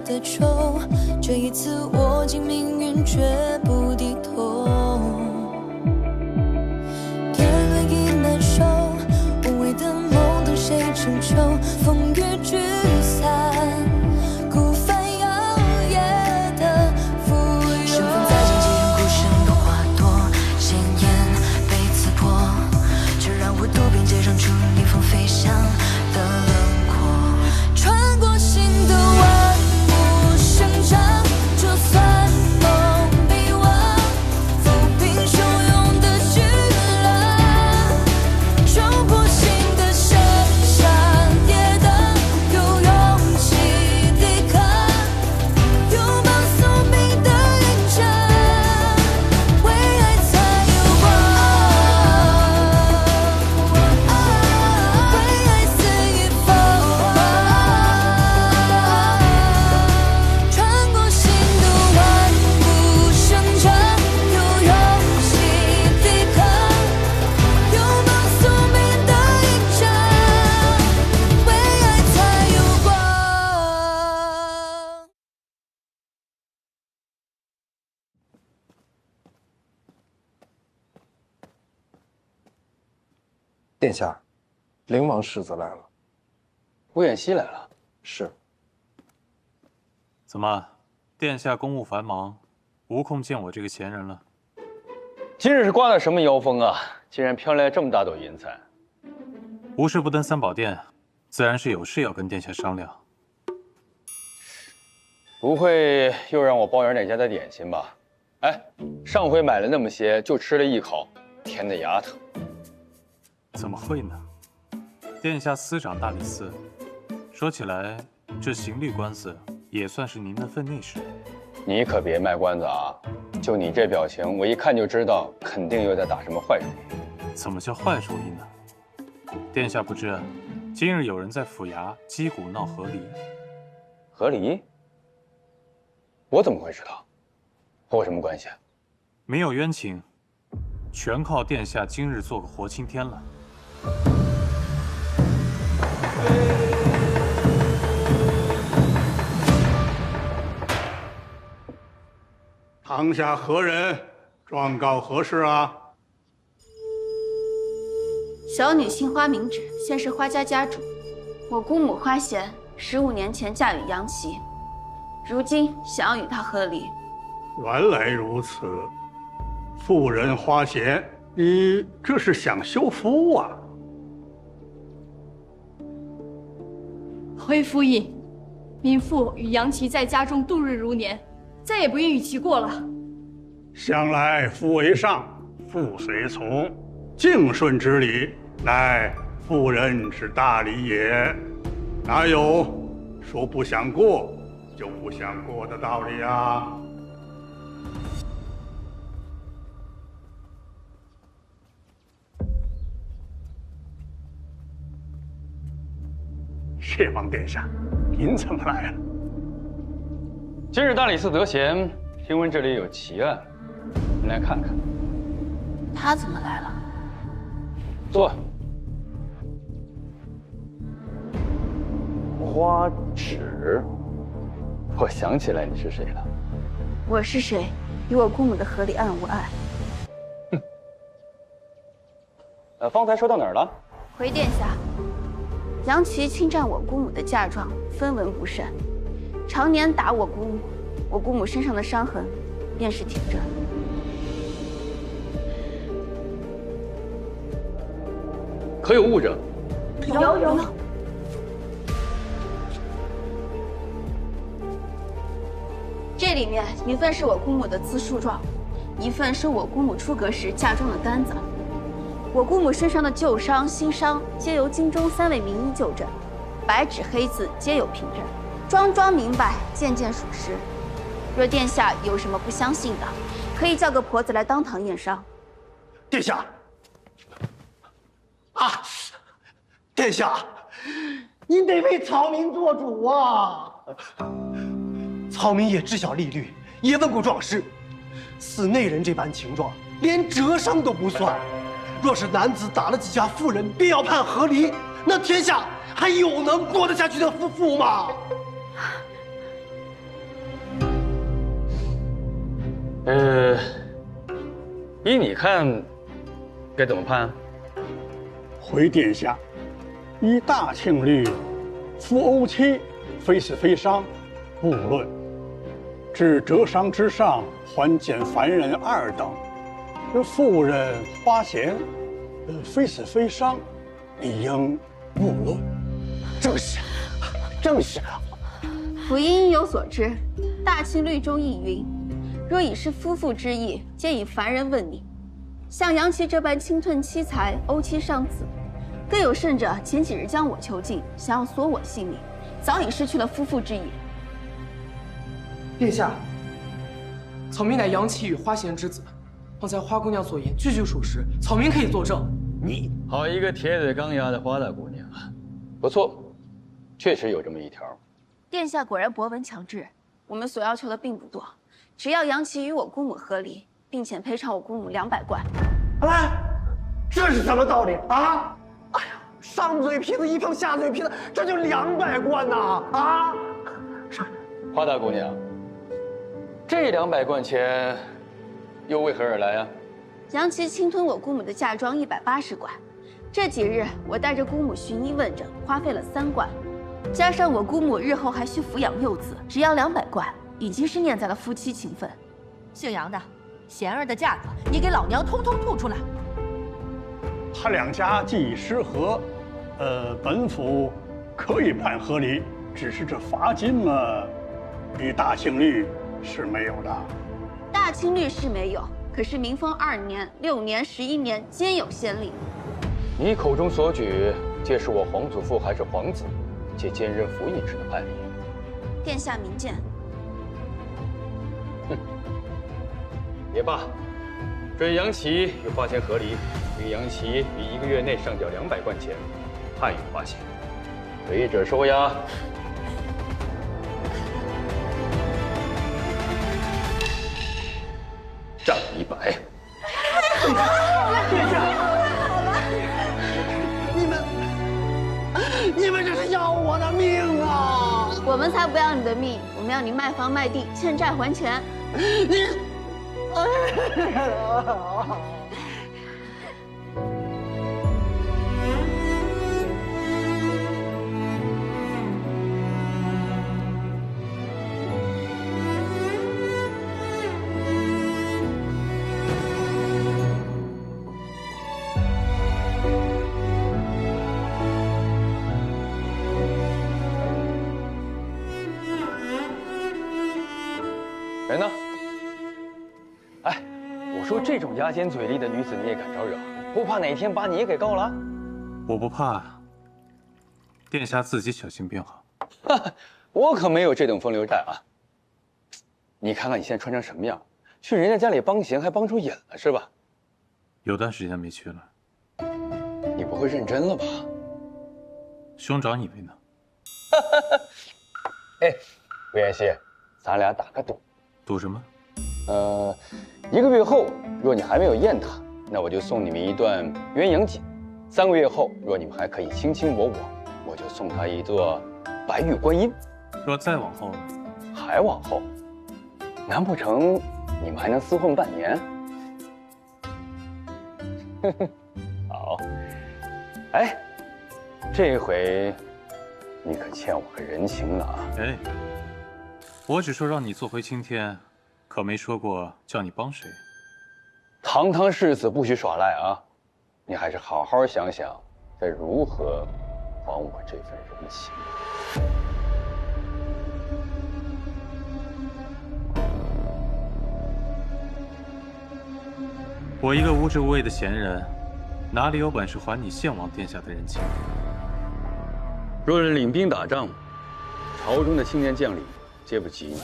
的愁，这一次握紧命运绝不低头。天黑已难受，无谓的梦等谁成就？风雨聚散，孤帆摇曳的浮游。身份在荆棘中孤身的花朵，鲜艳被刺破，却让我渡边界上出逆风飞翔的轮廓。穿过心的万物生长，就算梦被忘，抚平汹涌的巨浪，冲破心的深山跌宕，有勇气抵抗，拥抱宿命的印章，为爱才有光，为爱肆意疯，穿过心的万物生长，有勇气抵抗，拥抱宿命的印章，为爱才有光。殿下，灵王世子来了。顾远熙来了。是。怎么，殿下公务繁忙，无空见我这个闲人了？今日是刮了什么妖风啊？竟然飘来这么大朵银彩。无事不登三宝殿，自然是有事要跟殿下商量。不会又让我包圆哪家的点心吧？哎，上回买了那么些，就吃了一口，甜的牙疼。怎么会呢？殿下司掌大理寺，说起来，这刑律官司也算是您的份内事。你可别卖关子啊！就你这表情，我一看就知道，肯定又在打什么坏主意。怎么叫坏主意呢？殿下不知，今日有人在府衙击鼓闹和离。和离？我怎么会知道？和我什么关系啊？没有冤情，全靠殿下今日做个活青天了。堂下何人？状告何事啊？小女姓花名芷，现是花家家主。我姑母花贤15年前嫁与杨琦，如今想要与他和离。原来如此，妇人花贤，你这是想休夫啊？回夫印，民妇与杨琦在家中度日如年，再也不愿与其过了。向来夫为上，妇随从，敬顺之礼，乃妇人之大礼也。哪有说不想过就不想过的道理啊？谢王殿下，您怎么来了？今日大理寺得闲，听闻这里有奇案，您来看看。他怎么来了？坐。花芷，我想起来你是谁了。我是谁？与我姑母的和离案无碍。方才说到哪儿了？回殿下，杨琦侵占我姑母的嫁妆，分文不剩，常年打我姑母，我姑母身上的伤痕便是铁证。可有物证？有。这里面一份是我姑母的自诉状，一份是我姑母出阁时嫁妆的单子。我姑母身上的旧伤、新伤皆由京中3位名医就诊，白纸黑字皆有凭证，桩桩明白，件件属实。若殿下有什么不相信的，可以叫个婆子来当堂验伤。殿下，啊，殿下，您得为草民做主啊！草民也知晓例律，也问过壮士，寺内人这般情状，连折伤都不算。若是男子打了几下妇人，便要判和离，那天下还有能过得下去的夫妇吗？依你看，该怎么判？回殿下，以大庆律，夫殴妻，非死非伤，不论；至折伤之上，还减凡人2等。这妇人花钱，非死非伤，理应不论。正是，正是。府应应有所知，大庆律中亦云：若已是夫妇之义，皆以凡人问你。像杨琦这般侵吞妻财、殴妻伤子，更有甚者，前几日将我囚禁，想要索我性命，早已失去了夫妇之义。殿下，草民乃杨琦与花贤之子，方才花姑娘所言句句属实，草民可以作证。你好一个铁嘴钢牙的花大姑娘啊！不错，确实有这么一条。殿下果然博闻强志，我们所要求的并不多，只要杨琦与我姑母和离，并且赔偿我姑母200贯。哎，这是什么道理啊？哎呀，上嘴皮子一瓢，下嘴皮子，这就200贯呐！啊！花大姑娘，这200贯钱又为何而来啊？杨琦侵吞我姑母的嫁妆180贯，这几日我带着姑母寻医问诊，花费了3贯，加上我姑母日后还需抚养幼子，只要200贯，已经是念在了夫妻情分。姓杨的，贤儿的价格，你给老娘通通吐出来！他2家既已失和，本府可以判和离，只是这罚金嘛，与大庆律是没有的。大清律是没有，可是民风2年、6年、11年皆有先例。你口中所举，皆是我皇祖父还是皇子，皆兼任府尹时的判例。殿下明鉴。也罢，准杨琦与花贤和离，令杨琦于1个月内上缴200贯钱，判与花贤。违者收押。杖100。殿下，你们这是要我的命啊！我们才不要你的命，我们要你卖房卖地，欠债还钱。你，人呢？哎，我说这种牙尖嘴利的女子你也敢招惹？不怕哪天把你也给告了？我不怕，殿下自己小心便好。我可没有这等风流债啊！你看看你现在穿成什么样，去人家家里帮闲还帮出瘾了是吧？有段时间没去了。你不会认真了吧？兄长以为呢？哎，吴彦西，咱俩打个赌。赌什么？1个月后，若你还没有厌他，那我就送你们一段鸳鸯锦；3个月后，若你们还可以卿卿我我，我就送他一座白玉观音。若再往后呢？还往后？难不成你们还能厮混半年？好。哎，这回你可欠我个人情了啊！哎。我只说让你做回青天，可没说过叫你帮谁。堂堂世子不许耍赖啊！你还是好好想想，该如何还我这份人情。我一个无职无位的闲人，哪里有本事还你献王殿下的人情？若是领兵打仗，朝中的青年将领皆不及你。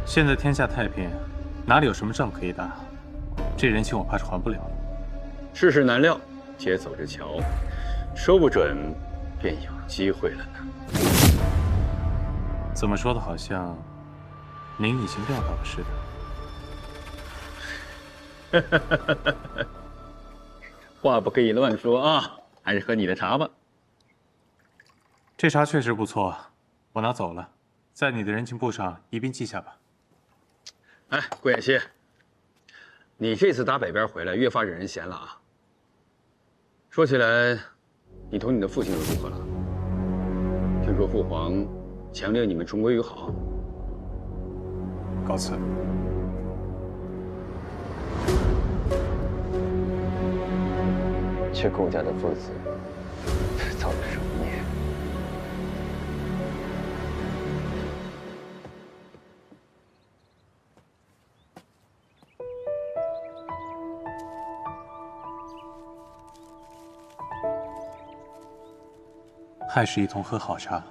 现在天下太平，哪里有什么仗可以打？这人情我怕是还不了了。世事难料，且走着瞧，说不准便有机会了呢。怎么说的好像您已经料到了似的。话不可以乱说啊！还是喝你的茶吧。这茶确实不错，我拿走了，在你的人情簿上一并记下吧。哎，顾妍希，你这次打北边回来越发惹人嫌了啊。说起来，你同你的父亲又如何了？听说父皇强令你们重归于好。告辞。却顾家的父子制造了什么孽？还是一同喝好茶。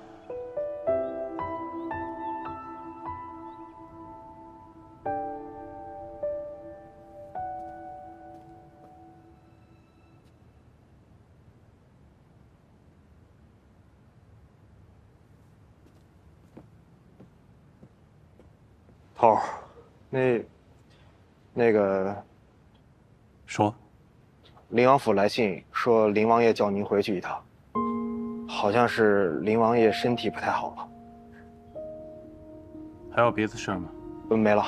头儿，那个，说，林王府来信说林王爷叫您回去一趟，好像是林王爷身体不太好了。还有别的事儿吗？没了。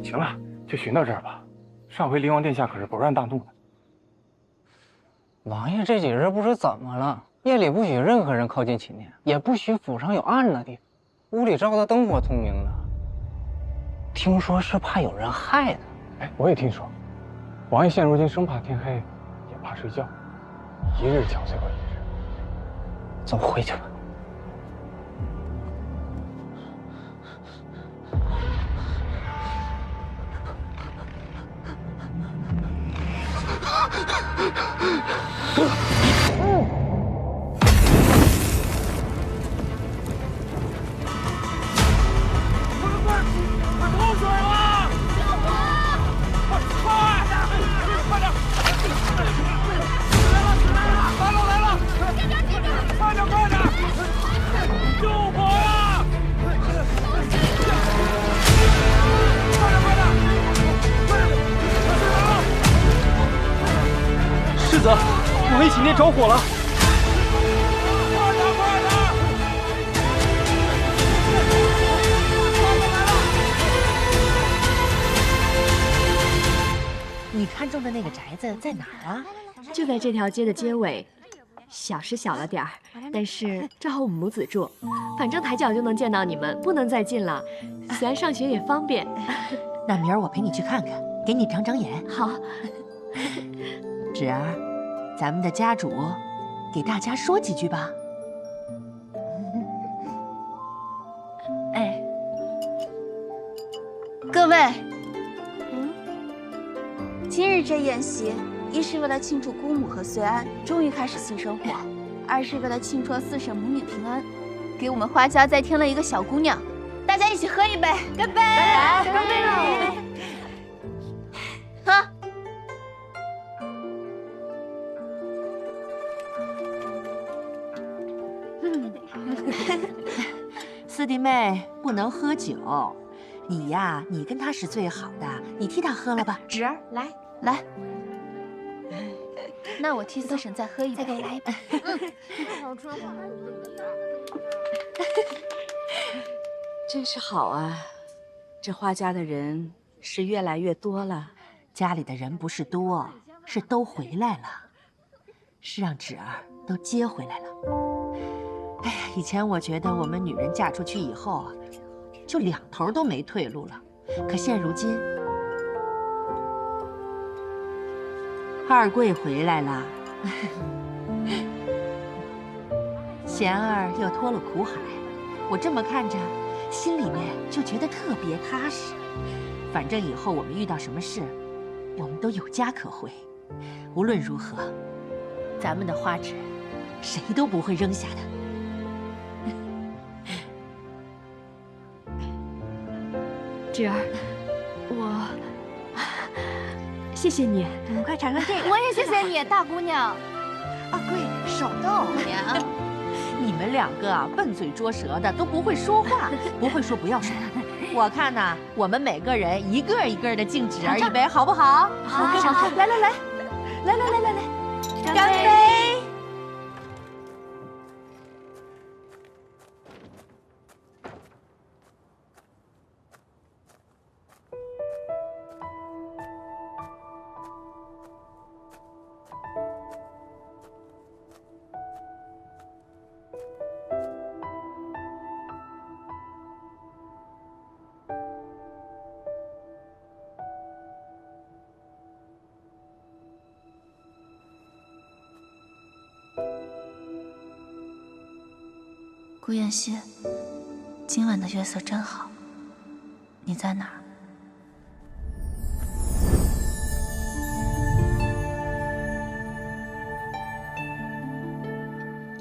行了，就寻到这儿吧。上回灵王殿下可是勃然大怒的。王爷这几日不知怎么了，夜里不许任何人靠近寝殿，也不许府上有暗的地方，屋里照得灯火通明的。听说是怕有人害他。哎，我也听说，王爷现如今生怕天黑，也怕睡觉，一日憔悴过一日。走，回去吧。世子，王爷寝殿着火了！你看中的那个宅子在哪儿啊？就在这条街的街尾，小是小了点儿，但是正好我们母子住，反正抬脚就能见到你们，不能再近了。虽然上学也方便。那明儿我陪你去看看，给你长长眼。好。芷儿，咱们的家主，给大家说几句吧。哎，各位，今日这宴席，一是为了庆祝姑母和随安终于开始新生活，二是为了庆祝四婶母女平安，给我们花家再添了一个小姑娘，大家一起喝一杯，干杯！干杯喽！喝。四弟妹不能喝酒，你呀，你跟她是最好的，你替她喝了吧。芷儿，来，那我替四婶再喝一杯，再给我来一杯。真是好啊，这花家的人是越来越多了。家里的人不是多，是都回来了，是让芷儿都接回来了。哎呀，以前我觉得我们女人嫁出去以后啊，就两头都没退路了。可现如今，二贵回来了，贤儿又脱了苦海，我这么看着，心里面就觉得特别踏实。反正以后我们遇到什么事，我们都有家可回。无论如何，咱们的花纸，谁都不会扔下的。芷儿，谢谢你，你们快尝尝这个。我也谢谢你，大姑娘。二贵，手动。你们两个啊，笨嘴拙舌的，都不会说话，不会说不要说。我看呐，我们每个人一个一个的敬侄儿一杯，好不好？好，来，干杯！顾妍希，今晚的月色真好。你在哪儿？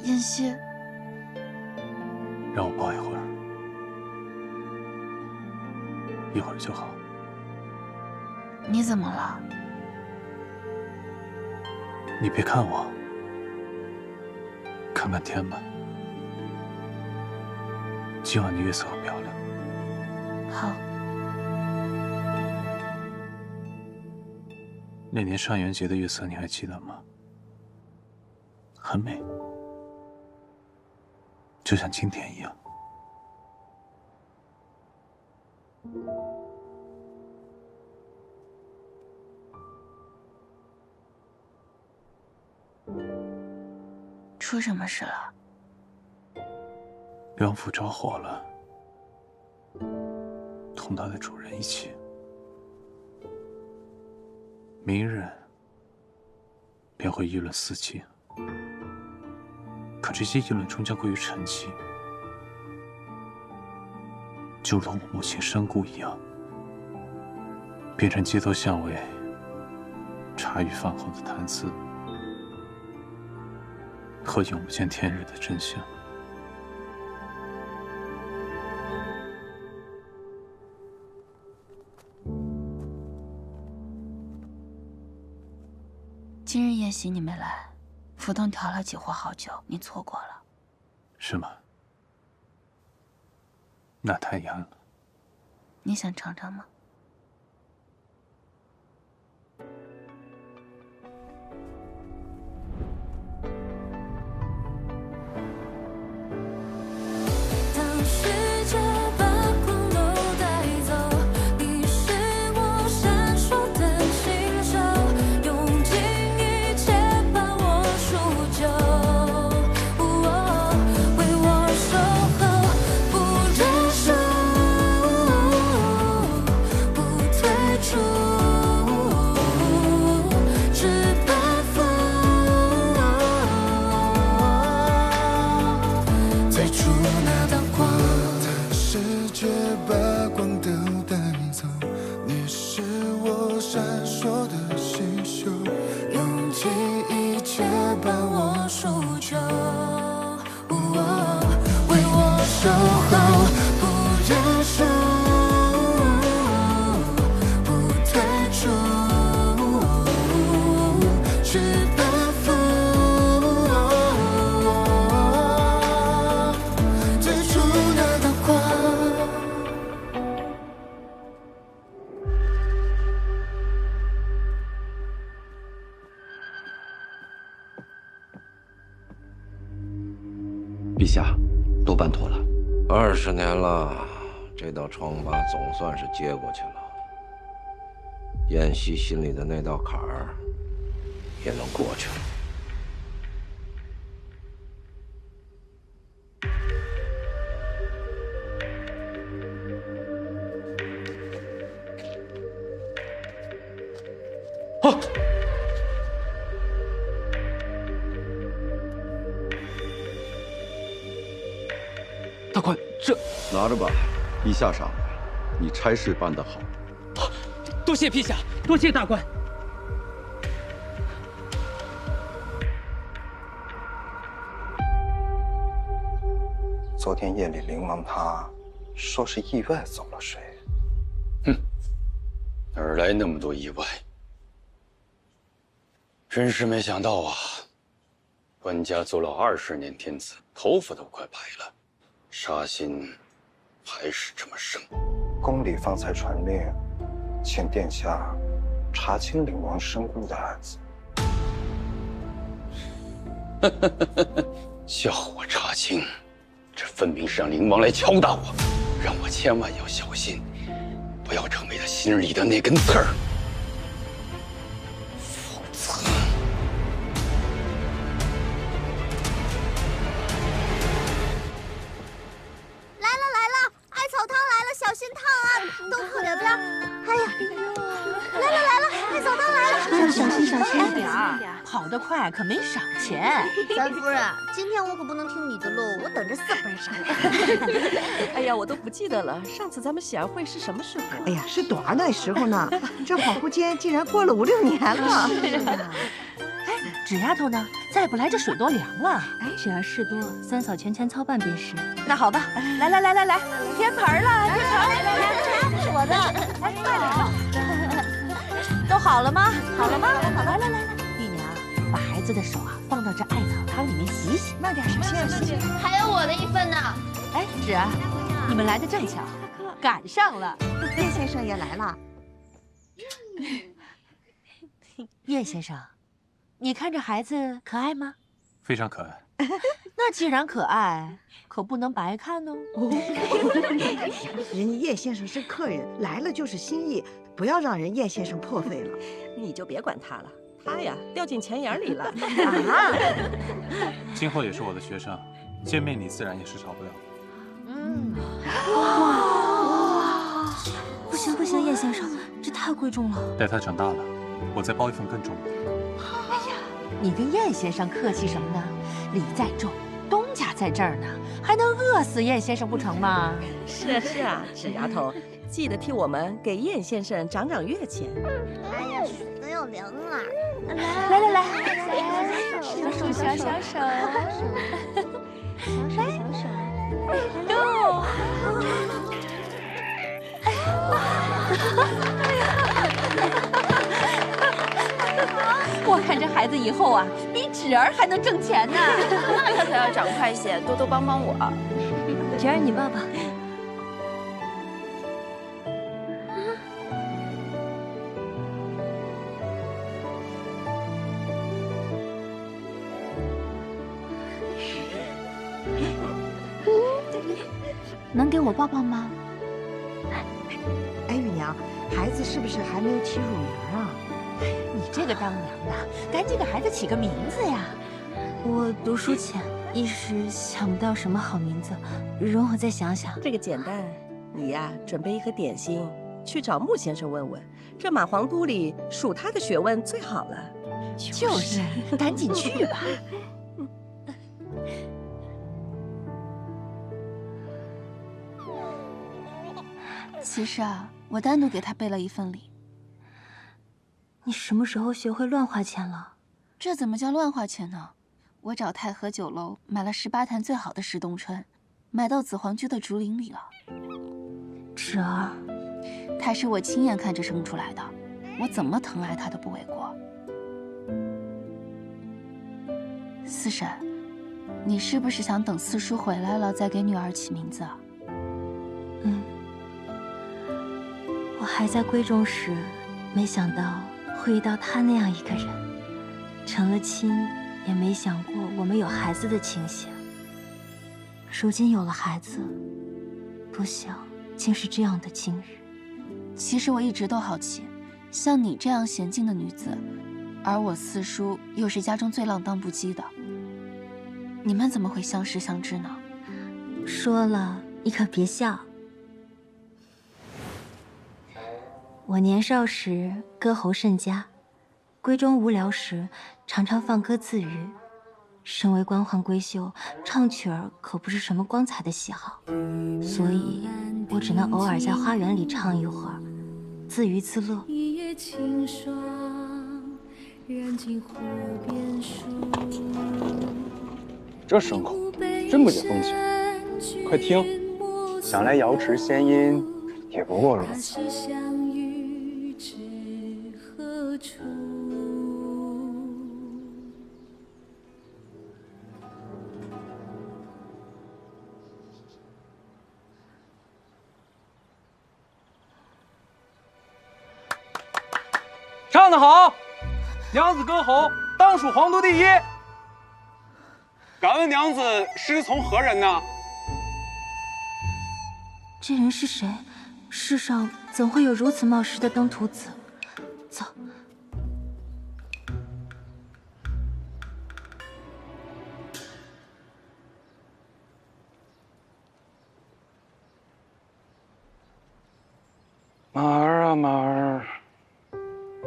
妍希，让我抱一会儿，一会儿就好。你怎么了？你别看我，看看天吧。今晚的月色很漂亮。好。那年上元节的月色你还记得吗？很美，就像今天一样。出什么事了？梁府着火了，同它的主人一起。明日便会议论四季，可这些议论终将归于沉寂，就如我母亲身故一样，变成街头巷尾茶余饭后的谈资和永不见天日的真相。今日宴席你没来，府东调了几壶好酒，你错过了。是吗？那太遗憾了。你想尝尝吗？当世界把光都带走，你是我闪烁的星球，用尽一切把我赎救，为我守候，不认输，不退出，只奔赴最初那道光。世界把光都带走，你是我闪烁的星宿，用尽一切把我赎救，为我守候，不认输，不退出，只奔赴最初那道光。陛下，都办妥了。 20年了，这道疮疤总算是接过去了。妍希心里的那道坎儿也能过去了。啊！大官，这拿着吧，陛下赏的，你差事办得好。多谢陛下，多谢大官。昨天夜里灵王他说是意外走了水。哼，哪儿来那么多意外？真是没想到啊！官家做了20年天子，头发都快白了，杀心还是这么盛。宫里方才传令，请殿下查清灵王身故的案子。叫我查清，这分明是让灵王来敲打我，让我千万要小心，不要成为他心里的那根刺儿。否则，来了，艾草汤来了，小心烫啊！都靠两边。哎呀，来了，艾草汤来了，小心点儿，跑得快可没赏钱。三夫人，今天我可不能听你的喽，我等着4分赏。哎呀，我都不记得了，上次咱们喜儿会是什么时候？哎呀，是多少那时候呢？这恍惚间竟然过了5、6年了。是啊。哎，纸丫头呢？再不来这水多凉了。哎，只要事多，三嫂全权操办便是。那好吧，来，添盆了，添盆，来，这是我的，哎，快点，都好了吗？好了吗？来，玉娘，把孩子的手啊放到这艾草汤里面洗洗。慢点，小心。还有我的一份呢。哎，芷儿，你们来的正巧，赶上了。叶先生也来了。叶先生，你看这孩子可爱吗？非常可爱。那既然可爱，可不能白看哦。人家叶先生是客人，来了就是心意，不要让人叶先生破费了。你就别管他了，他呀掉进钱眼里了。啊！今后也是我的学生，见面礼自然也是少不了。哇！不行，叶先生，这太贵重了。待他长大了，我再包一份更重的。哎呀，你跟叶先生客气什么呢？礼再重，东家在这儿呢，还能饿死叶先生不成吗？是啊，纸丫头，记得替我们给叶先生涨月钱。哎呀，水都要凉了。来，小手。哟！我看这孩子以后啊，比芷儿还能挣钱呢。那他可要长快些，多帮我。芷儿，你抱抱。能给我抱抱吗？哎，玉娘，孩子是不是还没有起乳名啊？你这个当娘的，赶紧给孩子起个名字呀！我读书浅，一时想不到什么好名字，容我再想想。这个简单，你呀准备一盒点心，去找穆先生问问，这马皇都里数他的学问最好了。就是，赶紧去吧。其实啊，我单独给他备了一份礼。你什么时候学会乱花钱了？这怎么叫乱花钱呢？我找太和酒楼买了18坛最好的石冬春，买到子皇居的竹林里了。芷儿，他是我亲眼看着生出来的，我怎么疼爱他都不为过。四婶，你是不是想等四叔回来了再给女儿起名字啊？我还在闺中时，没想到会遇到他那样一个人，成了亲，也没想过我们有孩子的情形。如今有了孩子，不想竟是这样的今日。其实我一直都好奇，像你这样娴静的女子，而我四叔又是家中最浪荡不羁的，你们怎么会相识相知呢？说了你可别笑。我年少时歌喉甚佳，闺中无聊时常常放歌自娱。身为官宦闺秀，唱曲儿可不是什么光彩的喜好，所以我只能偶尔在花园里唱一会儿，自娱自乐。这牲口真不解风情，快听，想来瑶池仙音也不过如此。唱得好，娘子歌喉当属皇都第一。敢问娘子师从何人呢？这人是谁？世上怎会有如此冒失的登徒子？走。马儿啊马儿，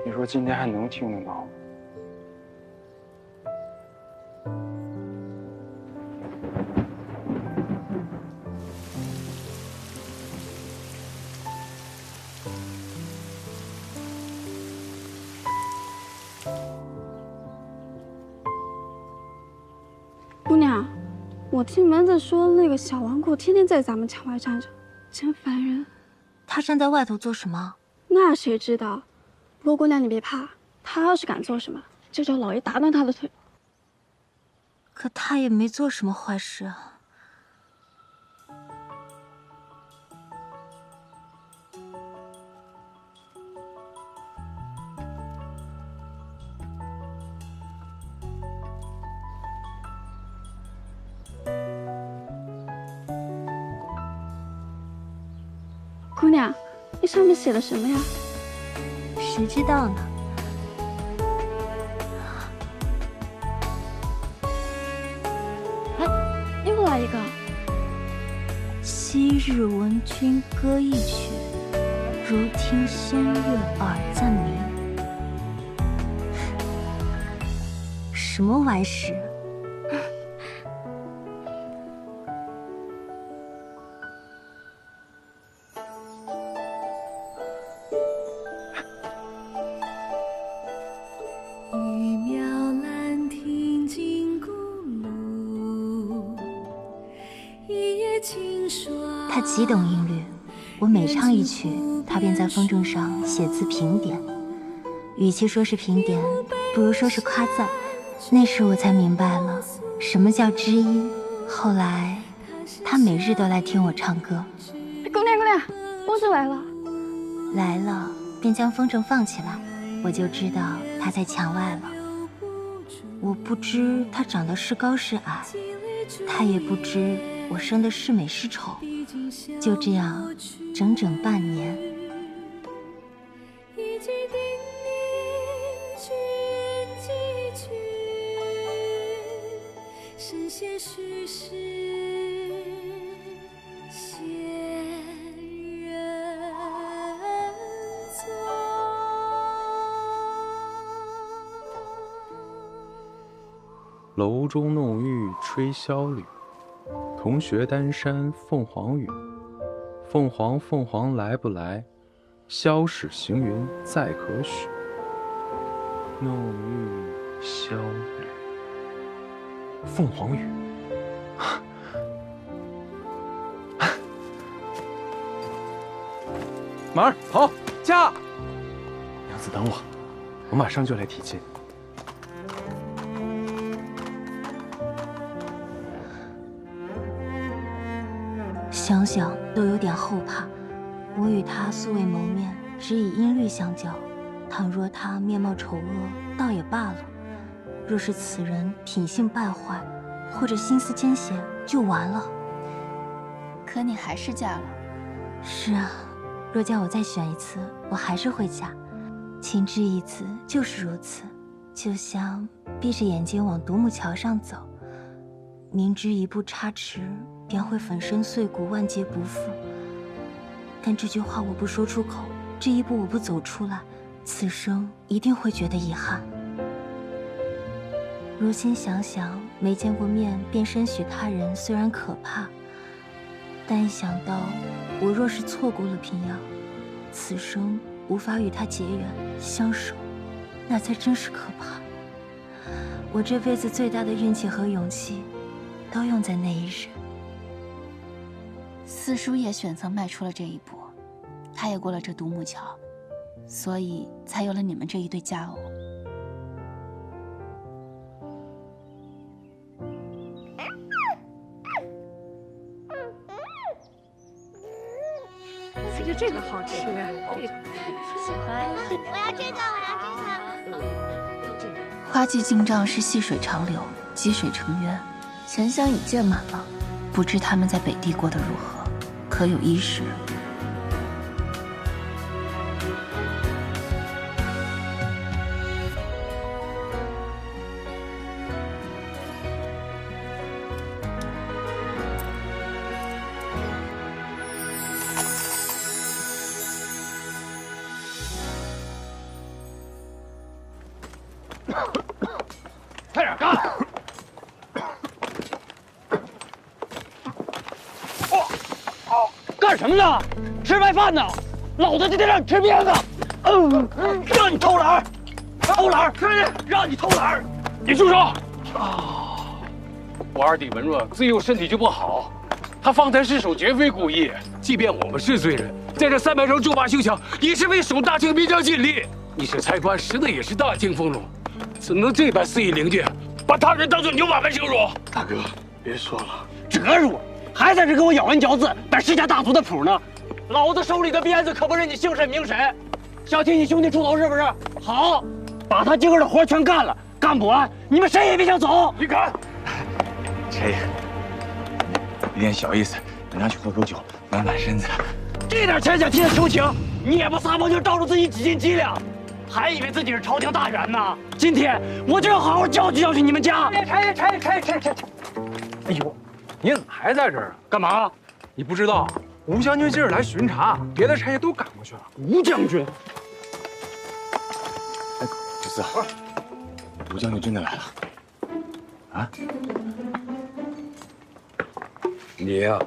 你说今天还能听得到吗？姑娘，我听门子说那个小王姑天天在咱们墙外站着，真烦人。他站在外头做什么？那谁知道？不过姑娘你别怕，他要是敢做什么，就叫老爷打断他的腿。可他也没做什么坏事啊。姑娘，那上面写的什么呀？谁知道呢？哎，又来一个。昔日闻君歌一曲，如听仙乐耳暂明。什么歪事？他极懂音律，我每唱一曲，他便在风筝上写字评点。与其说是评点，不如说是夸赞。那时我才明白了什么叫知音。后来，他每日都来听我唱歌。姑娘，姑娘，风筝来了。来了，便将风筝放起来，我就知道他在墙外了。我不知他长得是高是矮，他也不知我生的是美是丑。就这样，整整半年。神仙虚实仙人踪。楼中弄玉吹箫缕，同学丹山凤凰语。凤凰凤凰来不来？箫使行云再可许。弄玉箫缕，凤凰语。马儿跑，驾！娘子等我马上就来提亲。想想都有点后怕。我与他素未谋面，只以音律相交。倘若他面貌丑恶，倒也罢了；若是此人品性败坏，或者心思奸险，就完了。可你还是嫁了。是啊，若叫我再选一次，我还是会嫁。情至一子就是如此，就像闭着眼睛往独木桥上走，明知一步差池便会粉身碎骨，万劫不复。但这句话我不说出口，这一步我不走出来，此生一定会觉得遗憾。如今想想，没见过面便深许他人，虽然可怕，但一想到我若是错过了平遥，此生无法与他结缘相守，那才真是可怕。我这辈子最大的运气和勇气，都用在那一日。四叔也选择迈出了这一步，他也过了这独木桥，所以才有了你们这一对佳偶。四哥，这个好吃，喜欢。我要这个，我要这个。花季进账是细水长流，积水成渊，钱箱已建满了。不知他们在北地过得如何，可有衣食？快点干！干什么呢？吃白饭呢？老子今天让你吃鞭子！让你偷懒，偷懒，让你偷懒！你住手！我二弟文若自幼身体就不好，他方才失手绝非故意。即便我们是罪人，在这300州诛伐修墙，也是为守大清边疆尽力。你是差官，识的也是大清风俗，怎能这般肆意凌虐，把他人当作牛马般羞辱？大哥，别说了，折辱！还在这给我咬文嚼字，摆世家大族的谱呢！老子手里的鞭子可不是你姓沈名谁，想替你兄弟出头是不是？好，把他今儿的活全干了，干不完你们谁也别想走！你敢？这有点小意思，等下去喝口酒，暖暖身子。这点钱想替他求情，你也不撒泡尿照着自己几斤几两，还以为自己是朝廷大员呢？今天我就要好好教训教训你们家！拆！哎呦，你怎么还在这儿啊？干嘛？你不知道吴将军今儿来巡查，别的差役都赶过去了。吴将军，哎，九四，吴将军真的来了。啊？你呀，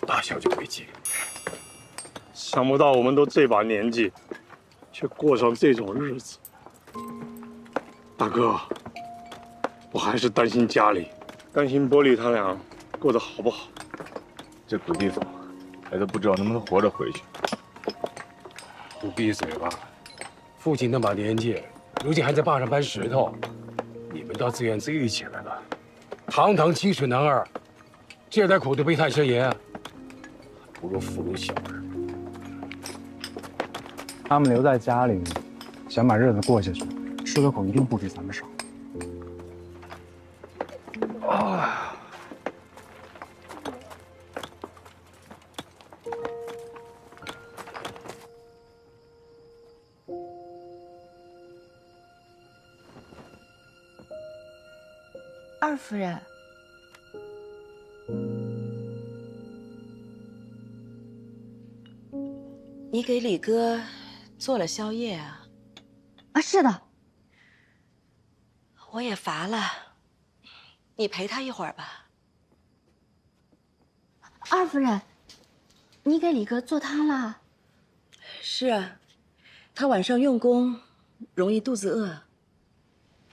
大小就别急。想不到我们都这把年纪，却过上这种日子。大哥，我还是担心家里，担心波璃他俩过得好不好。这鬼地方，还都不知道能不能活着回去。你闭嘴吧！父亲那把年纪，如今还在坝上搬石头，你们倒自怨自艾起来了。堂堂清水男儿，这点苦都悲叹呻吟，不如俘虏小儿。他们留在家里，想把日子过下去，吃的苦一定不比咱们少。二夫人，你给李哥做了宵夜啊？啊，是的。我也乏了，你陪他一会儿吧。二夫人，你给李哥做汤了？是啊，他晚上用功，容易肚子饿。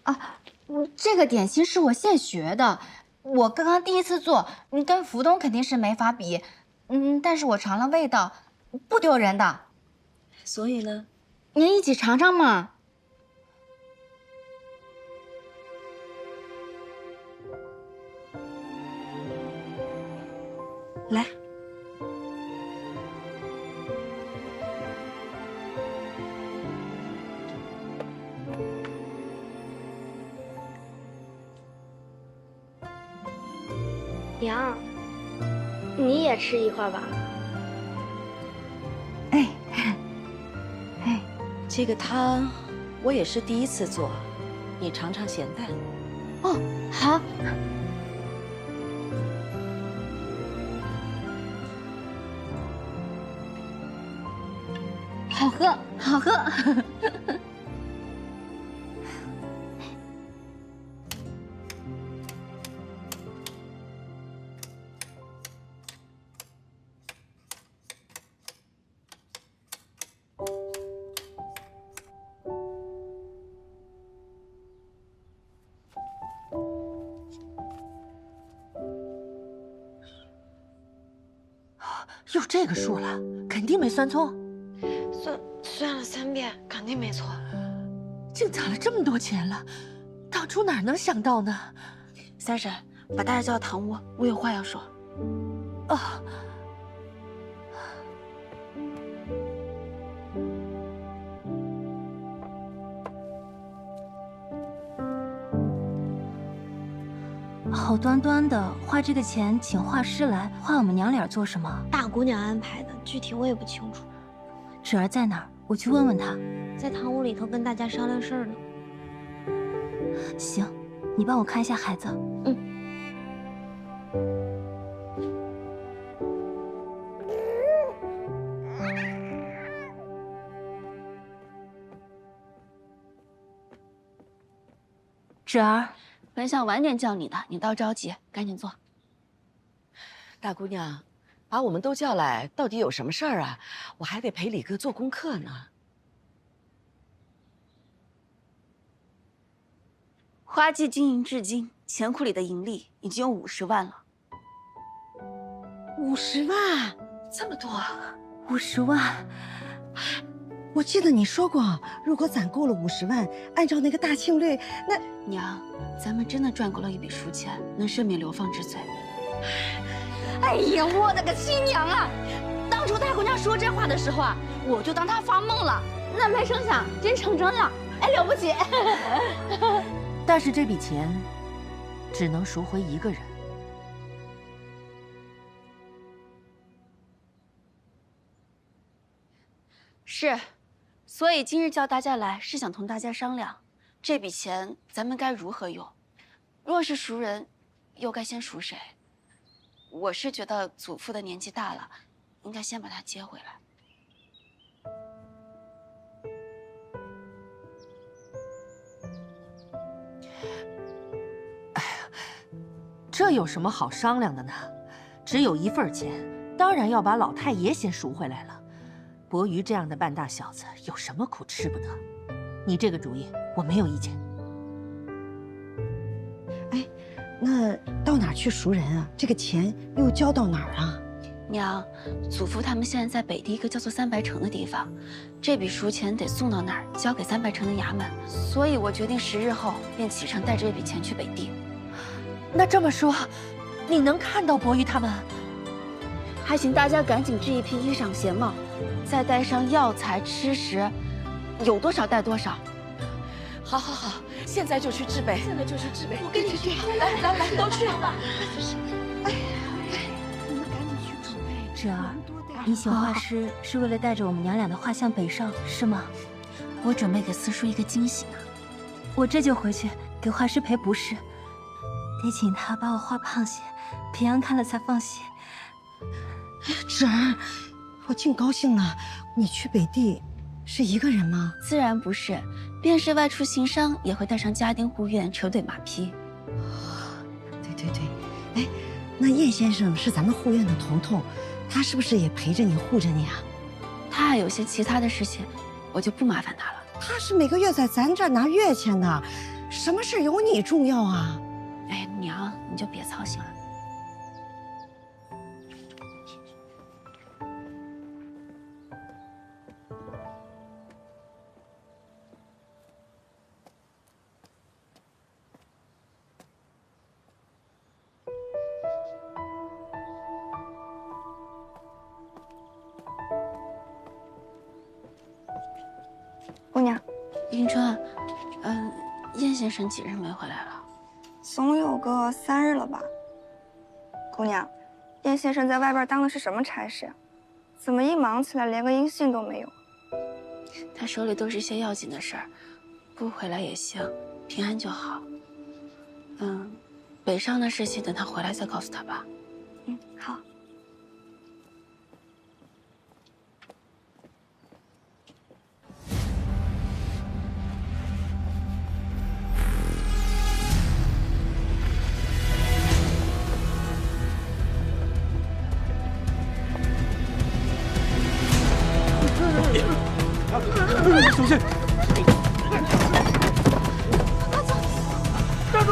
啊，这个点心是我现学的，我刚刚第一次做，跟福东肯定是没法比，但是我尝了味道，不丢人的。所以呢，您一起尝尝嘛。来。娘，你也吃一块吧。这个汤我也是第一次做，你尝尝咸淡。哦，好。好喝，好喝。又这个数了，肯定没算错。算了3遍，肯定没错。竟攒了这么多钱了，当初哪能想到呢？三婶，把大家叫到堂屋，我有话要说。哦。好端端的花这个钱请画师来画我们娘俩做什么？大姑娘安排的，具体我也不清楚。芷儿在哪儿？我去问问她。在堂屋里头跟大家商量事儿呢。行，你帮我看一下孩子。芷儿，本想晚点叫你的，你倒着急，赶紧坐。大姑娘，把我们都叫来，到底有什么事儿啊？我还得陪李哥做功课呢。花季经营至今，钱库里的盈利已经有50万了。50万，这么多啊！50万。我记得你说过，如果攒够了50万，按照那个大庆率，那娘，咱们真的赚够了一笔赎钱，能赦免流放之罪。哎呀，我的个亲娘啊！当初大姑娘说这话的时候啊，我就当她发梦了，那没成想真成真了，哎，了不起！但是这笔钱只能赎回一个人。是。所以今日叫大家来，是想同大家商量，这笔钱咱们该如何用？若是赎人，又该先赎谁？我是觉得祖父的年纪大了，应该先把他接回来。哎呀，这有什么好商量的呢？只有一份钱，当然要把老太爷先赎回来了。伯鱼这样的半大小子，有什么苦吃不得？你这个主意我没有意见。哎，那到哪儿去赎人啊？这个钱又交到哪儿啊？娘，祖父他们现在在北地一个叫做300城的地方，这笔赎钱得送到那儿，交给300城的衙门。所以我决定10日后便启程带着这笔钱去北地。那这么说，你能看到伯鱼他们？还请大家赶紧制一批衣裳鞋帽，再带上药材吃食，有多少带多少。好，好，好，现在就去制备，现在就去制备。我跟你去，来，都去吧。哎呀，你们赶紧去准备。芷儿，你请画师是为了带着我们娘俩的画像北上，是吗？我准备给四叔一个惊喜呢。我这就回去给画师赔不是，得请他把我画胖些，平阳看了才放心。芷儿，我净高兴了。你去北地是一个人吗？自然不是，便是外出行商，也会带上家丁护院、车队马匹。对，哎，那叶先生是咱们护院的头头，他是不是也陪着你护着你啊？他还有些其他的事情，我就不麻烦他了。他是每个月在咱这儿拿月钱的，什么事有你重要啊？哎，娘，你就别操心了。姑娘，迎春，燕先生几日没回来了？总有个3日了吧。姑娘，燕先生在外边当的是什么差事呀？怎么一忙起来连个音信都没有？他手里都是些要紧的事儿，不回来也行，平安就好。北上的事情等他回来再告诉他吧。好。小心！站住！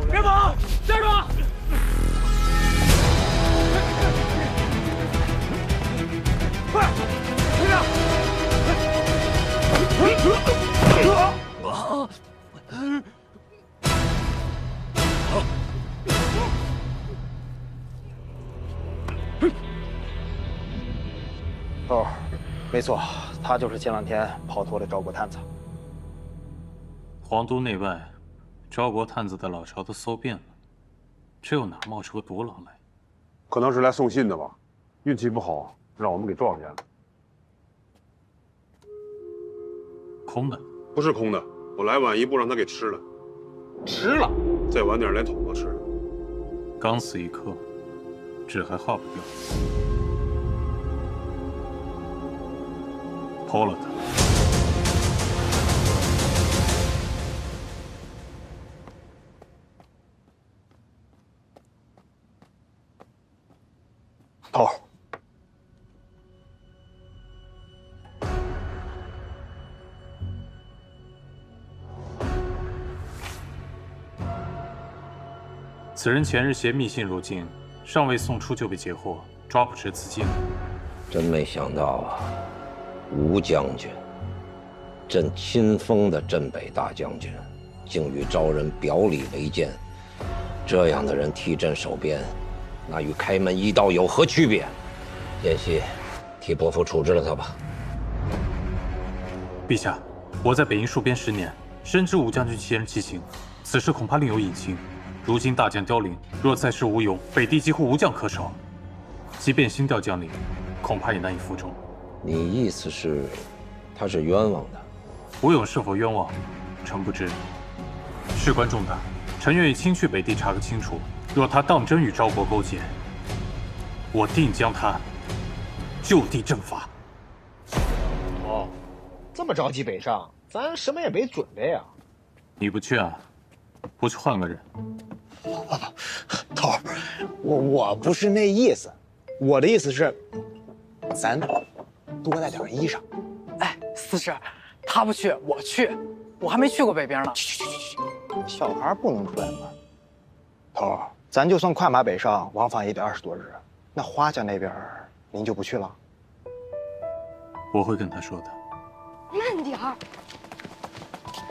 别跑！站住！快，队长！哦，没错，他就是前2天跑脱的赵国探子。皇都内外，赵国探子的老巢都搜遍了，这又哪冒出个独狼来？可能是来送信的吧，运气不好，让我们给撞见了。空的？不是空的，我来晚一步，让他给吃了。吃了？再晚点连桶都吃了。刚死一刻，纸还耗不掉。剖了他。头。此人前日携密信入境，尚未送出就被截获，抓捕时自尽。真没想到啊，吴将军，朕亲封的镇北大将军，竟与昭人表里为奸。这样的人替朕守边，那与开门一刀有何区别？燕西，替伯父处置了他吧。陛下，我在北营戍边10年，深知吴将军其人其行，此事恐怕另有隐情。如今大将凋零，若再世吴勇，北地几乎无将可守。即便新调将领，恐怕也难以服众。你意思是，他是冤枉的？吴勇是否冤枉，臣不知。事关重大，臣愿意亲去北地查个清楚。若他当真与昭国勾结，我定将他就地正法。哦，这么着急北上，咱什么也没准备啊。你不去啊？不去换个人。头儿，我不是那意思，我的意思是，咱多带点衣裳。哎，四婶，他不去，我去，我还没去过北边呢。去，小孩不能出来玩。头儿，咱就算快马北上，往返也得20多日，那花家那边您就不去了？我会跟他说的。慢点儿。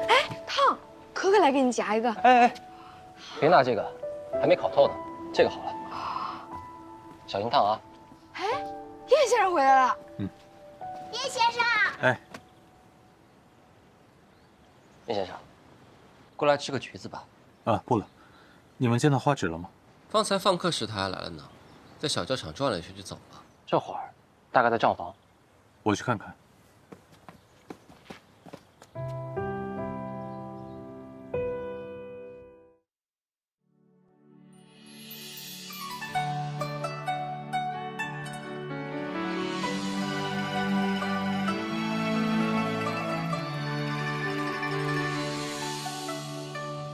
哎，烫，可可来给你夹一个。哎，别拿这个，还没烤透呢，这个好了，小心烫啊。哎，叶先生回来了。叶先生。哎，叶先生，过来吃个橘子吧。啊，不了。你们见到花纸了吗？方才放客时他还来了呢，在小教场转了一圈就走了。这会儿大概在账房。我去看看。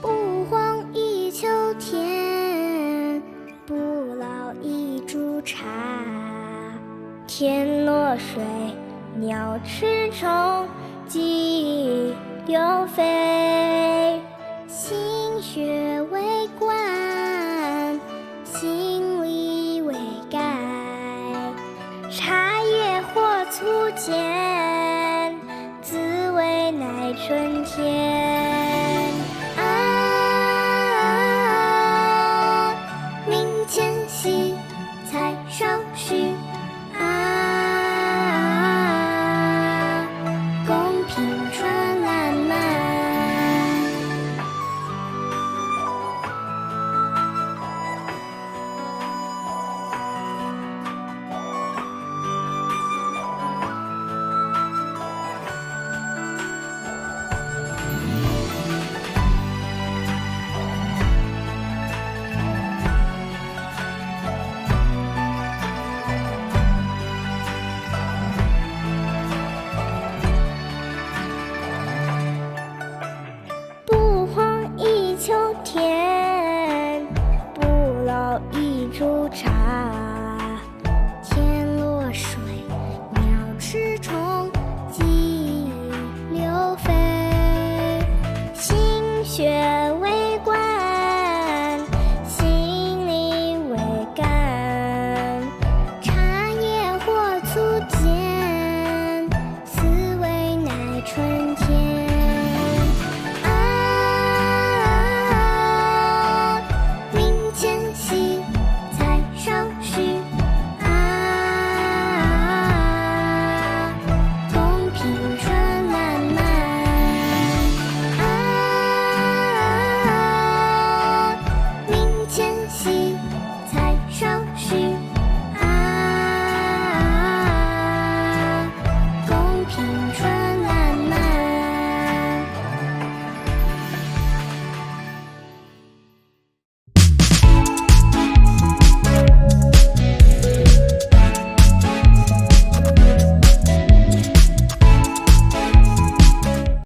不荒一秋天，不老一株茶。天落水，鸟吃虫，鸡流飞。心学为观，心理为改。茶叶或粗浅，滋味乃春天。啊，明前夕，菜上须。啊，公平春烂漫。不荒一秋天，不老一株茶。天落水，鸟吃虫，鸡流飞。心学